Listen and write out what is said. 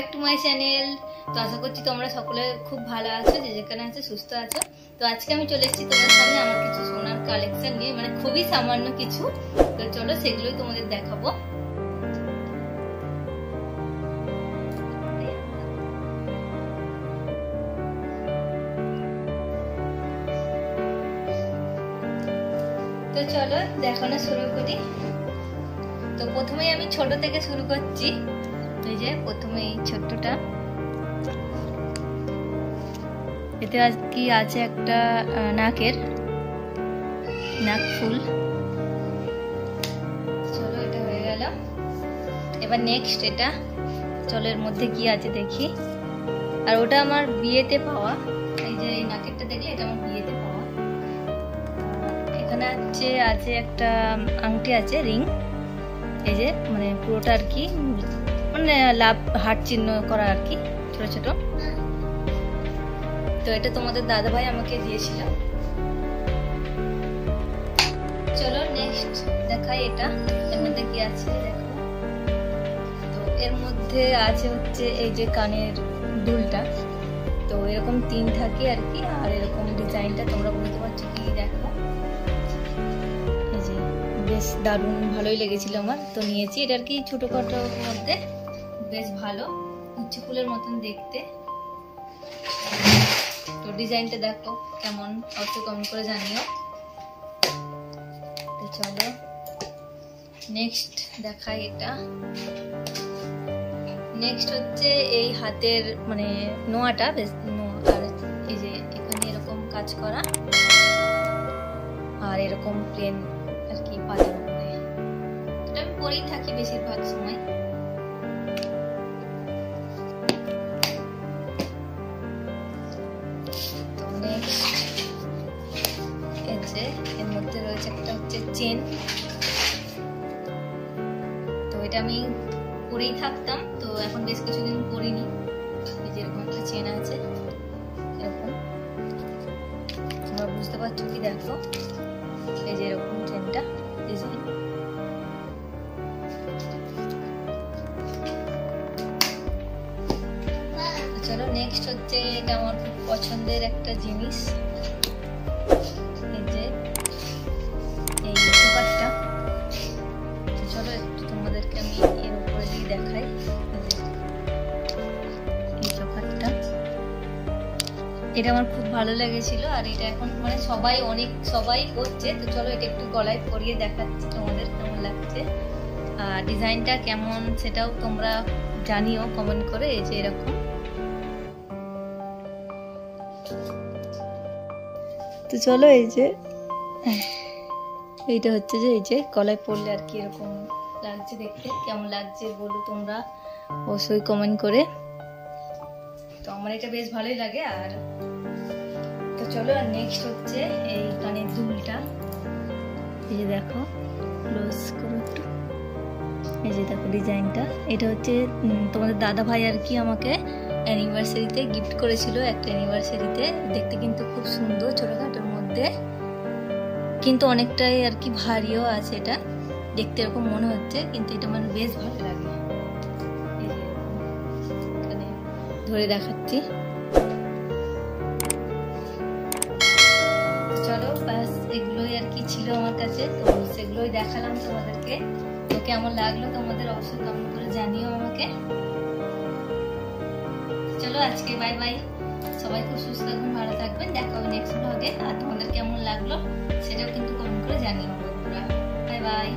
Back to my channel. তো আশা করছি তোমরা সকলে খুব ভালো আছো, যে যেখানে আছো সুস্থ আছো। তো আজকে আমি চলে এসেছি তোমাদের সামনে আমার কিছু সোনার কালেকশন নিয়ে, মানে খুবই সামান্য কিছু। তো চলো সেগুলোই তোমাদের দেখাবো। তো চলো দেখানো শুরু করি। তো প্রথমেই আমি ছোট থেকে শুরু করছি। এই যে প্রথমে এই ছোট্টটা, এতে কি আছে একটা নাক ফুল। চলো এটা হয়ে গেল। এবার নেক্সট এটা, চলো এর মধ্যে কি আছে দেখি। আর ওটা আমার বিয়েতে পাওয়া, এই যে এই নাকেরটা দেখলে এটা আমার বিয়েতে পাওয়া। এখানে আছে একটা আংটি আছে, রিং। এই যে মানে পুরোটা আর কি, মানে লাভ হার্ট চিহ্ন করা আর কি, ছোট ছোট। তো এটা তোমাদের দাদা ভাই আমাকে দিয়েছিল। চলো নেক্সট দেখাই এটা, এর মধ্যে কি আছে দেখো। তো এর মধ্যে আছে হচ্ছে এই যে কানের দুলটা। তো এরকম 3 থাকে আর কি, আর এরকম ডিজাইনটা তোমরা বুঝতে পারছো কি দেখো। এই যে বেশ দারুণ ভালোই লেগেছিল আমার, তো নিয়েছি। এটা আর কি ছোটখাটোর মধ্যে বেশ ভালো, উচ্চ ফুলের মতন দেখতে। তো ডিজাইনটা দেখো কেমন, অবশ্যই কমেন্ট করে জানিও। তো চলো নেক্সট দেখাই এটা। নেক্সট হচ্ছে এই হাতের মানে নোয়াটা, বেশ আর এই যে এখানে এরকম কাজ করা, আর এরকম প্লেন আর কি পাতার উপরে। এটা আমি পরেই থাকি বেশিরভাগ সময়। এর মধ্যে রয়েছে একটা হচ্ছে চেন। তো এটা আমি পরেই থাকতাম, তো এখন বেশ কিছুদিন পরিনি। এই যে এরকম একটা চেন আছে, এরকম তোমরা বুঝতে পারছো কি দেখো। এই যে এরকম চেনটা ডিজাইন। চলো নেক্সট হচ্ছে এটা আমার খুব পছন্দের একটা জিনিস। চলো একটু তোমাদেরকে আমি এর উপরে দিয়ে দেখাই। এই চোখারটা, এটা আমার খুব ভালো লেগেছিল, আর এটা এখন মানে সবাই করছে। তো চলো এটা একটু গলায় পরিয়ে দেখাচ্ছি তোমাদের কেমন লাগছে, আর ডিজাইনটা কেমন সেটাও তোমরা জানিও কমেন্ট করে। এই যে এরকম। তো চলো এই যে এইটা হচ্ছে যে এই যে গলায় পরলে আর কি এরকম লাগছে দেখতে। কেমন লাগছে বলো তোমরা অবশ্যই কমেন্ট করে। তো আমার এটা বেশ ভালোই লাগে। আর তো চলো আর নেক্সট হচ্ছে এই কানের দুলটা। এই যে দেখো, ক্লোজ করো একটু। এই যে দেখো ডিজাইনটা। এটা হচ্ছে তোমাদের দাদা ভাই আর কি আমাকে অ্যানিভার্সারিতে গিফট করেছিল, একটা অ্যানিভার্সারিতে। দেখতে কিন্তু খুব সুন্দর, ছোটখাটোর মধ্যে, কিন্তু অনেকটাই আর কি ভারীও আছে। এটা দেখতে এরকম মনে হচ্ছে, কিন্তু এটা মানে বেশ ভালো লাগে। এই যে এখানে ধরে দেখাচ্ছি। চলো ব্যাস এগুলোই আর কি ছিল আমার কাছে, তো সেগুলোই দেখালাম তোমাদেরকে। তো কেমন লাগলো তোমাদের অবশ্যই কমেন্ট করে জানিও আমাকে। চলো আজকে বাই বাই, সবাই খুব সুস্থ থাকবেন, ভালো থাকবেন। দেখা হবে নেক্সট ব্লগে। আর তোমাদের কেমন লাগলো সেটাও কিন্তু কমেন্ট করে জানিও বন্ধুরা। Bye bye.